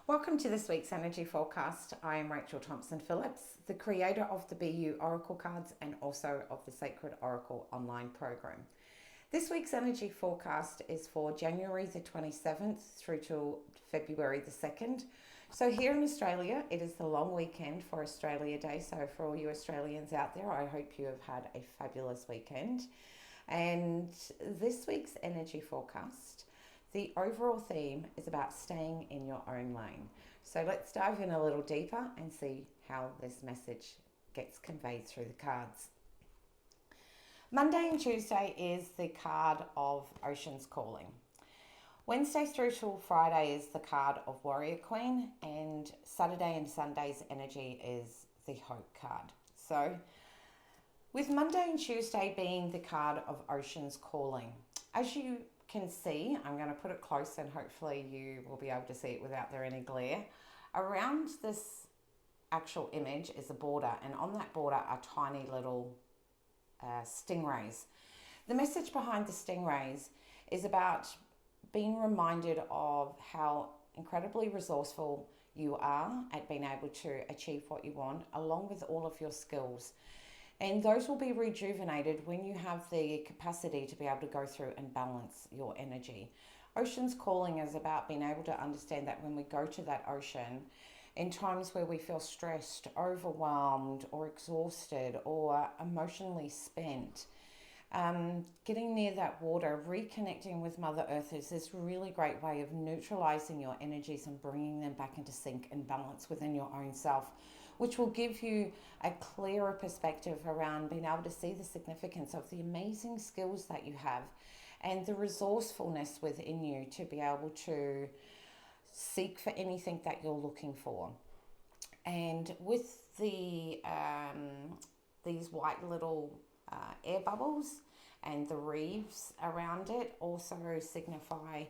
Welcome to this week's energy forecast. I am Rachel Thompson-Phillips, the creator of the BEYOU Oracle Cards and also of the Sacred Oracle online program. This week's energy forecast is for January the 27th through to February the 2nd. So here in Australia, it is the long weekend for Australia Day. So for all you Australians out there, I hope you have had a fabulous weekend. And this week's energy forecast, the overall theme is about staying in your own lane. So let's dive in a little deeper and see how this message gets conveyed through the cards. Monday and Tuesday is the card of Ocean's Calling. Wednesday through till Friday is the card of Warrior Queen, and Saturday and Sunday's energy is the Hope card. So with Monday and Tuesday being the card of Ocean's Calling, as you can see, I'm going to put it close and hopefully you will be able to see it without there any glare. Around this actual image is a border, and on that border are tiny little stingrays. The message behind the stingrays is about being reminded of how incredibly resourceful you are at being able to achieve what you want, along with all of your skills. And those will be rejuvenated when you have the capacity to be able to go through and balance your energy. Ocean's Calling is about being able to understand that when we go to that ocean, in times where we feel stressed, overwhelmed, or exhausted, or emotionally spent, getting near that water, reconnecting with Mother Earth is this really great way of neutralizing your energies and bringing them back into sync and balance within your own self, which will give you a clearer perspective around being able to see the significance of the amazing skills that you have and the resourcefulness within you to be able to seek for anything that you're looking for. And with the these white little air bubbles and the reefs around it also signify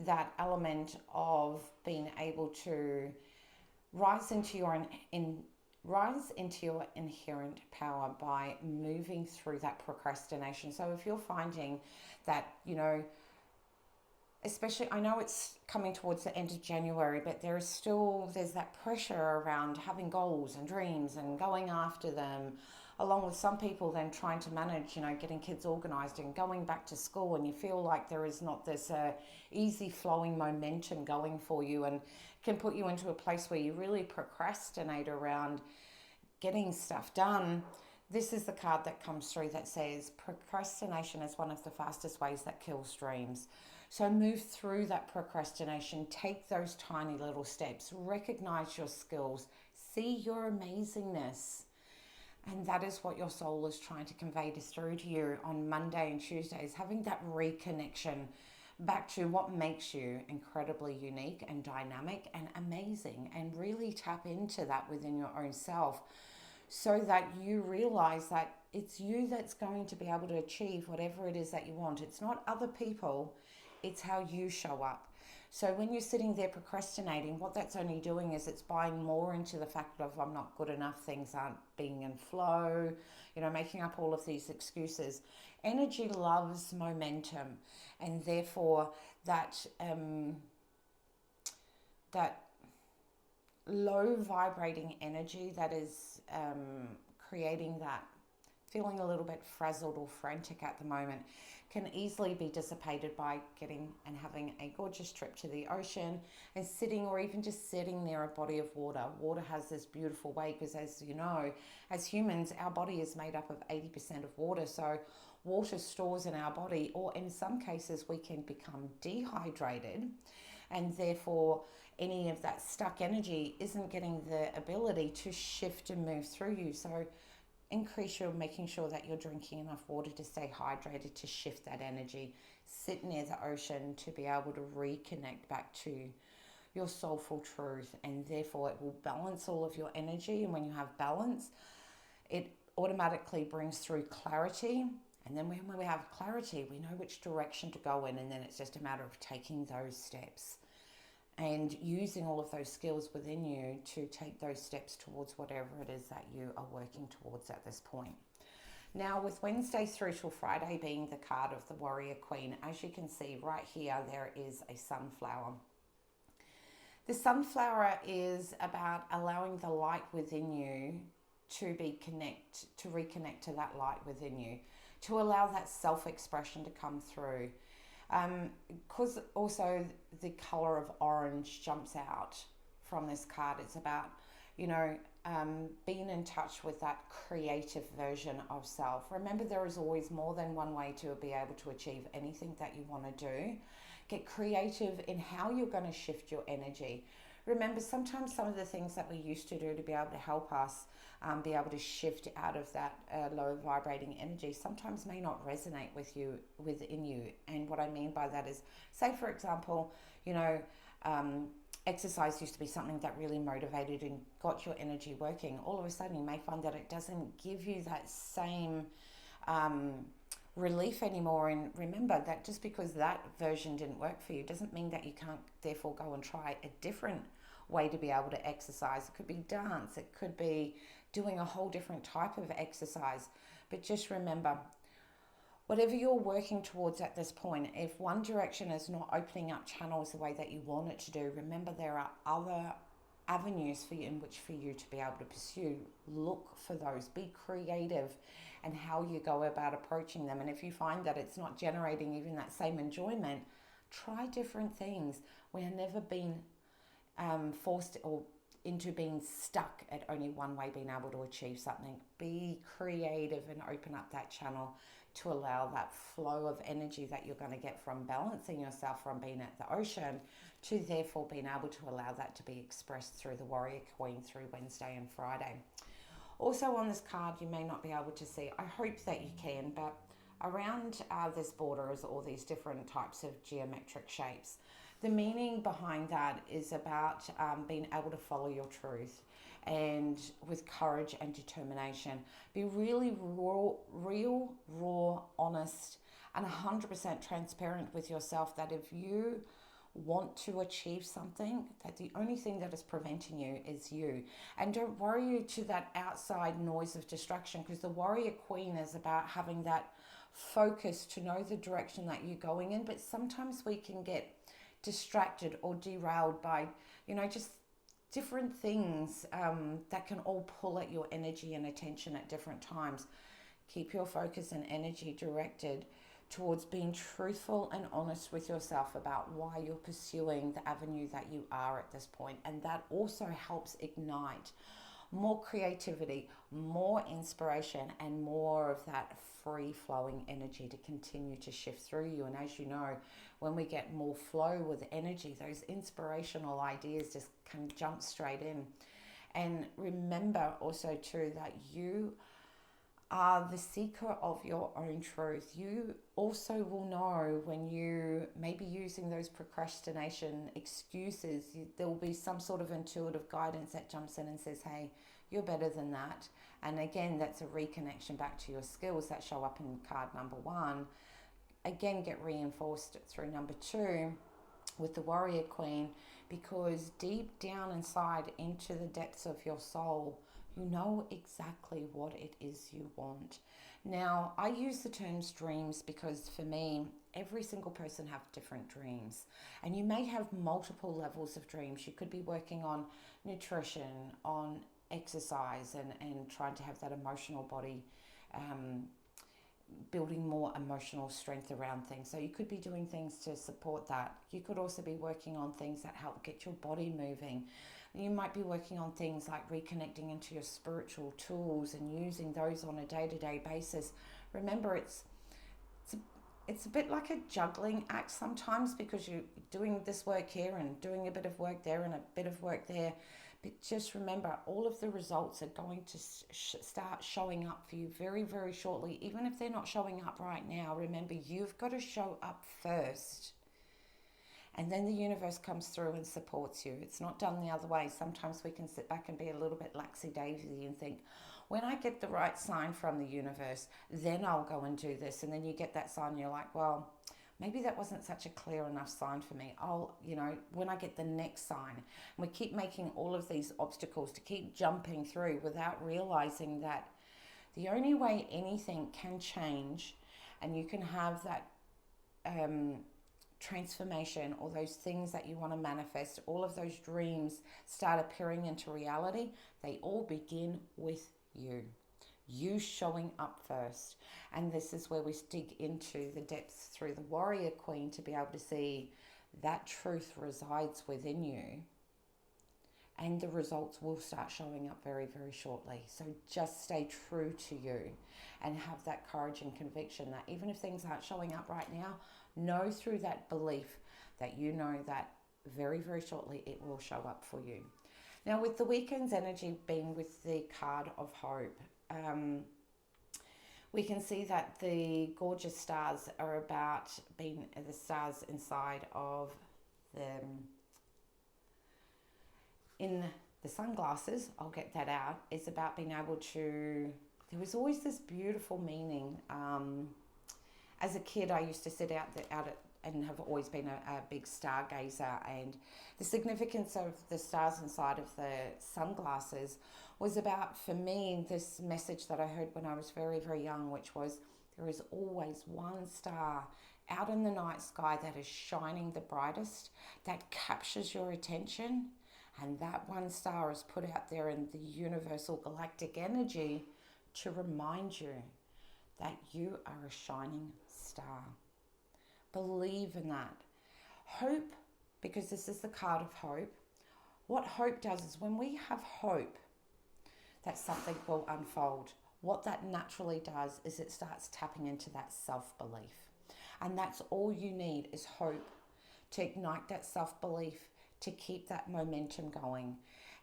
that element of being able to rise into your inherent power by moving through that procrastination. So if you're finding that, especially, I know it's coming towards the end of January, but there's that pressure around having goals and dreams and going after them, along with some people then trying to manage, getting kids organized and going back to school, and you feel like there is not this easy flowing momentum going for you, and can put you into a place where you really procrastinate around getting stuff done. This is the card that comes through that says procrastination is one of the fastest ways that kills dreams. So move through that procrastination, take those tiny little steps, recognize your skills, see your amazingness. And that is what your soul is trying to convey through to you on Monday and Tuesdays, having that reconnection back to what makes you incredibly unique and dynamic and amazing, and really tap into that within your own self so that you realize that it's you that's going to be able to achieve whatever it is that you want. It's not other people, it's how you show up. So when you're sitting there procrastinating, what that's only doing is it's buying more into the fact of I'm not good enough, things aren't being in flow, making up all of these excuses. Energy loves momentum, and therefore that low vibrating energy that is creating that feeling a little bit frazzled or frantic at the moment can easily be dissipated by getting and having a gorgeous trip to the ocean and sitting, or even just sitting near a body of water. Water has this beautiful way, because as you know, as humans, our body is made up of 80% of water. So water stores in our body, or in some cases we can become dehydrated, and therefore any of that stuck energy isn't getting the ability to shift and move through you. So increase your making sure that you're drinking enough water to stay hydrated, to shift that energy. Sit near the ocean to be able to reconnect back to your soulful truth, and therefore it will balance all of your energy. And when you have balance, it automatically brings through clarity. And then when we have clarity, we know which direction to go in, and then it's just a matter of taking those steps and using all of those skills within you to take those steps towards whatever it is that you are working towards at this point. Now, with Wednesday through till Friday being the card of the Warrior Queen, as you can see right here, there is a sunflower. The sunflower is about allowing the light within you to reconnect to that light within you, to allow that self-expression to come through. Because also the color of orange jumps out from this card. It's about, being in touch with that creative version of self. Remember, there is always more than one way to be able to achieve anything that you want to do. Get creative in how you're going to shift your energy. Remember, sometimes some of the things that we used to do to be able to help us be able to shift out of that low vibrating energy sometimes may not resonate within you. And what I mean by that is, say for example, exercise used to be something that really motivated and got your energy working. All of a sudden you may find that it doesn't give you that same relief anymore. And remember that just because that version didn't work for you doesn't mean that you can't therefore go and try a different way to be able to exercise. It could be dance, it could be doing a whole different type of exercise. But just remember, whatever you're working towards at this point, if one direction is not opening up channels the way that you want it to do, remember there are other avenues for you to be able to pursue. Look for those. Be creative and how you go about approaching them. And if you find that it's not generating even that same enjoyment, try different things. We have never been forced or into being stuck at only one way being able to achieve something. Be creative and open up that channel to allow that flow of energy that you're going to get from balancing yourself from being at the ocean to therefore being able to allow that to be expressed through the Warrior Queen through Wednesday and Friday. Also on this card, you may not be able to see, I hope that you can, but around this border is all these different types of geometric shapes. The meaning behind that is about being able to follow your truth and with courage and determination. Be really raw, honest, and 100% transparent with yourself that if you want to achieve something, that the only thing that is preventing you is you. And don't worry to that outside noise of distraction, because the Warrior Queen is about having that focus to know the direction that you're going in. But sometimes we can get distracted or derailed by, just different things that can all pull at your energy and attention at different times. Keep your focus and energy directed towards being truthful and honest with yourself about why you're pursuing the avenue that you are at this point. And that also helps ignite more creativity, more inspiration, and more of that free-flowing energy to continue to shift through you. And as you know, when we get more flow with energy, those inspirational ideas just can jump straight in. And remember also too that you are the seeker of your own truth. You also will know when you may be using those procrastination excuses. There will be some sort of intuitive guidance that jumps in and says, hey, you're better than that. And again, that's a reconnection back to your skills that show up in card number 1. Again, get reinforced through number 2 with the Warrior Queen, because deep down inside into the depths of your soul, you know exactly what it is you want. Now, I use the terms dreams because for me, every single person have different dreams. And you may have multiple levels of dreams. You could be working on nutrition, on exercise, and trying to have that emotional body, building more emotional strength around things. So you could be doing things to support that. You could also be working on things that help get your body moving. You might be working on things like reconnecting into your spiritual tools and using those on a day-to-day basis. Remember, it's a bit like a juggling act sometimes, because you're doing this work here and doing a bit of work there and a bit of work there. But just remember, all of the results are going to start showing up for you very, very shortly. Even if they're not showing up right now, remember, you've got to show up first. And then the universe comes through and supports you. It's not done the other way. Sometimes we can sit back and be a little bit laxy-daisy and think, when I get the right sign from the universe, then I'll go and do this. And then you get that sign, you're like, well, maybe that wasn't such a clear enough sign for me. When I get the next sign, we keep making all of these obstacles to keep jumping through without realizing that the only way anything can change and you can have that transformation or those things that you want to manifest, all of those dreams start appearing into reality, they all begin with you. You showing up first. And this is where we dig into the depths through the Warrior Queen to be able to see that truth resides within you. And the results will start showing up very, very shortly. So just stay true to you and have that courage and conviction that even if things aren't showing up right now, know through that belief that you know that very, very shortly it will show up for you. Now, with the weekend's energy being with the card of hope, we can see that the gorgeous stars are about being the stars inside of them. In the sunglasses, I'll get that out, is about being able to, there was always this beautiful meaning. As a kid, I used to sit out and have always been a big stargazer, and the significance of the stars inside of the sunglasses was about, for me, this message that I heard when I was very, very young, which was there is always one star out in the night sky that is shining the brightest, that captures your attention. And that one star is put out there in the universal galactic energy to remind you that you are a shining star. Believe in that. Hope, because this is the card of hope. What hope does is when we have hope that something will unfold, what that naturally does is it starts tapping into that self-belief. And that's all you need is hope to ignite that self-belief, to keep that momentum going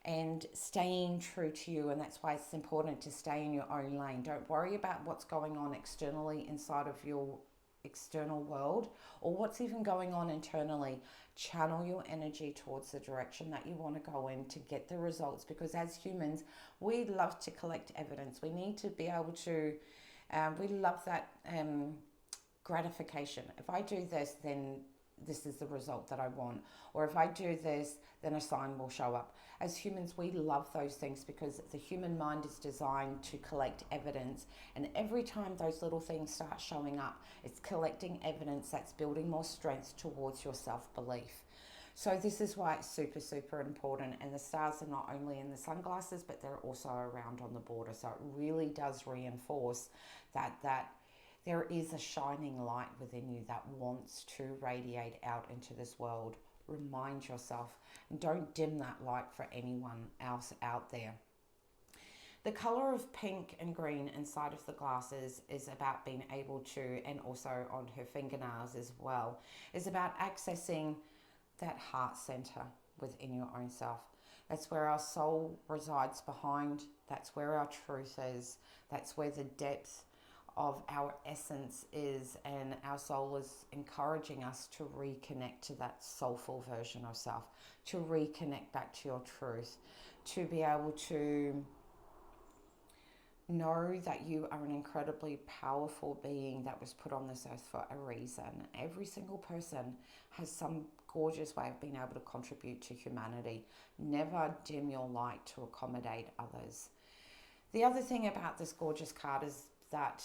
and staying true to you. And that's why it's important to stay in your own lane. Don't worry about what's going on externally inside of your external world or what's even going on internally. Channel your energy towards the direction that you want to go in to get the results, because as humans, we love to collect evidence. We need to be able to, we love that gratification. If I do this, then this is the result that I want. Or if I do this, then a sign will show up. As humans, we love those things because the human mind is designed to collect evidence. And every time those little things start showing up, it's collecting evidence that's building more strength towards your self-belief. So this is why it's super, super important. And the stars are not only in the sunglasses, but they're also around on the border. So it really does reinforce that there is a shining light within you that wants to radiate out into this world. Remind yourself and don't dim that light for anyone else out there. The color of pink and green inside of the glasses is about being able to, and also on her fingernails as well, is about accessing that heart center within your own self. That's where our soul resides behind. That's where our truth is. That's where the depth of our essence is, and our soul is encouraging us to reconnect to that soulful version of self, to reconnect back to your truth, to be able to know that you are an incredibly powerful being that was put on this earth for a reason. Every single person has some gorgeous way of being able to contribute to humanity. Never dim your light to accommodate others. The other thing about this gorgeous card is that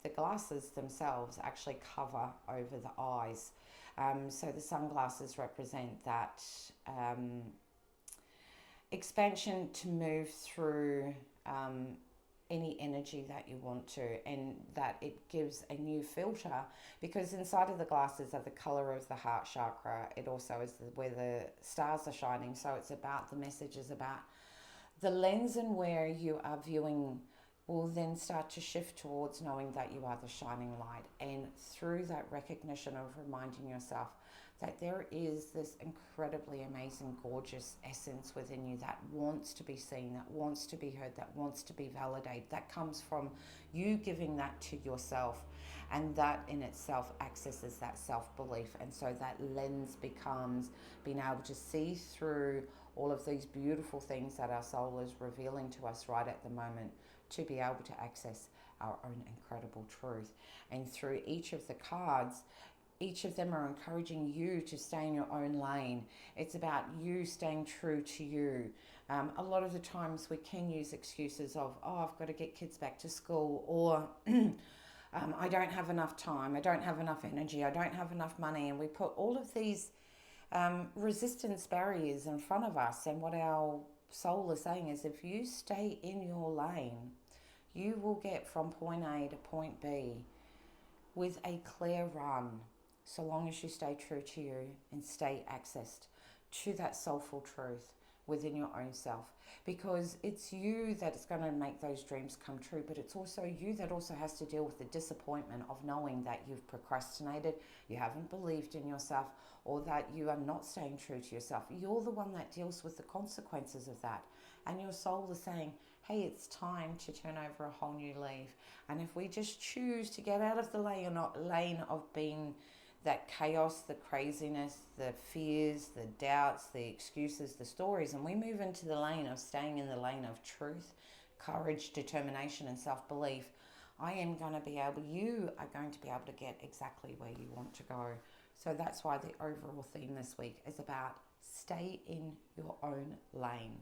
the glasses themselves actually cover over the eyes. So the sunglasses represent that expansion to move through any energy that you want to, and that it gives a new filter, because inside of the glasses are the color of the heart chakra. It also is where the stars are shining. So it's about, the message is about the lens and where you are viewing will then start to shift towards knowing that you are the shining light. And through that recognition of reminding yourself that there is this incredibly amazing, gorgeous essence within you that wants to be seen, that wants to be heard, that wants to be validated, that comes from you giving that to yourself. And that in itself accesses that self-belief. And so that lens becomes being able to see through all of these beautiful things that our soul is revealing to us right at the moment, to be able to access our own incredible truth. And through each of the cards, each of them are encouraging you to stay in your own lane. It's about you staying true to you. A lot of the times we can use excuses of, oh, I've got to get kids back to school, or I don't have enough time, I don't have enough energy, I don't have enough money. And we put all of these resistance barriers in front of us. And what our soul is saying is, if you stay in your lane, you will get from point A to point B with a clear run, so long as you stay true to you and stay accessed to that soulful truth within your own self. Because it's you that's going to make those dreams come true, but it's also you that also has to deal with the disappointment of knowing that you've procrastinated, you haven't believed in yourself, or that you are not staying true to yourself. You're the one that deals with the consequences of that. And your soul is saying, hey, it's time to turn over a whole new leaf. And if we just choose to get out of the lane of being that chaos, the craziness, the fears, the doubts, the excuses, the stories, and we move into the lane of staying in the lane of truth, courage, determination, and self-belief, you are going to be able to get exactly where you want to go. So that's why the overall theme this week is about stay in your own lane.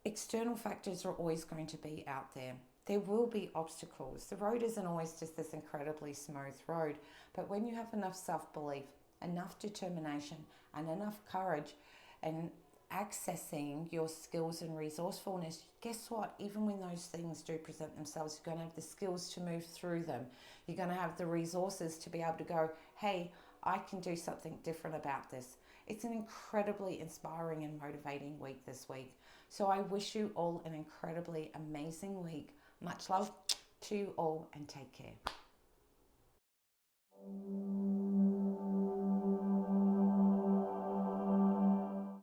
External factors are always going to be out there. There will be obstacles. The road isn't always just this incredibly smooth road, but when you have enough self-belief, enough determination, and enough courage, and accessing your skills and resourcefulness, guess what? Even when those things do present themselves, you're going to have the skills to move through them. You're going to have the resources to be able to go, hey, I can do something different about this. It's an incredibly inspiring and motivating week this week. So I wish you all an incredibly amazing week. Much love to you all, and take care.